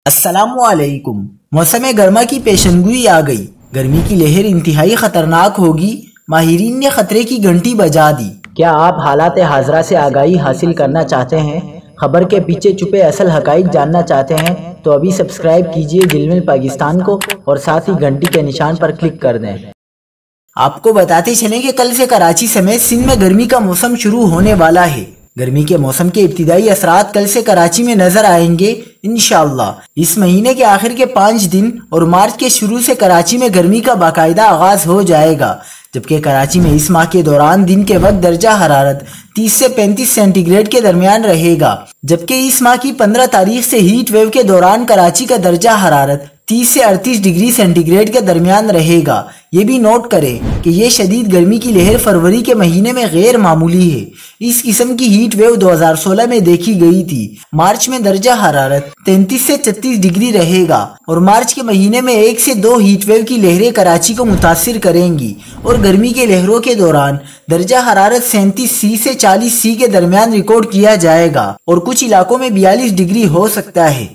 السلام علیکم۔ موسم گرما کی پیشنگوئی آ گئی۔ گرمی کی لہر انتہائی خطرناک ہوگی۔ ماہرین نے خطرے کی گھنٹی بجا دی۔ کیا آپ حالات حاضرہ سے آگاہی حاصل کرنا چاہتے ہیں؟ خبر کے پیچھے چھپے اصل حقائق جاننا چاہتے ہیں تو ابھی سبسکرائب کیجئے جلمل پاکستان کو اور ساتھ ہی گھنٹی کے نشان پر کلک کر دیں۔ آپ کو بتاتے چلیں کہ کل سے کراچی سمیت سندھ میں گرمی کا موسم شروع ہونے والا ہے۔ گرمی کے موسم کے ابتدائی اثرات کل سے کراچی میں نظر آئیں گے انشاءاللہ۔ اس مہینے کے آخر کے 5 دن اور مارچ کے شروع سے کراچی میں گرمی کا باقاعدہ آغاز ہو جائے گا، جبکہ کراچی میں اس ماہ کے دوران دن کے وقت درجہ حرارت 30 سے 35 سینٹی گریڈ کے درمیان رہے گا، جبکہ اس ماہ کی 15 تاریخ سے ہیٹ ویو کے دوران کراچی کا درجہ حرارت 30 سے 38 ڈگری سینٹی گریڈ کے درمیان رہے گا۔ یہ بھی نوٹ کریں کہ یہ شدید گرمی کی لہر فروری کے مہینے میں غیر معمولی ہے۔ اس قسم کی ہیٹ ویو 2016 میں دیکھی گئی تھی۔ مارچ میں درجہ حرارت 33 سے 36 ڈگری رہے گا اور مارچ کے مہینے میں 1 سے 2 ہیٹ ویو کی لہریں کراچی کو متاثر کریں گی اور گرمی کے لہروں کے دوران درجہ حرارت 37 سے 40 کے درمیان ریکارڈ کیا جائے گا اور کچھ علاقوں میں 42 ڈگری ہو سکتا ہے۔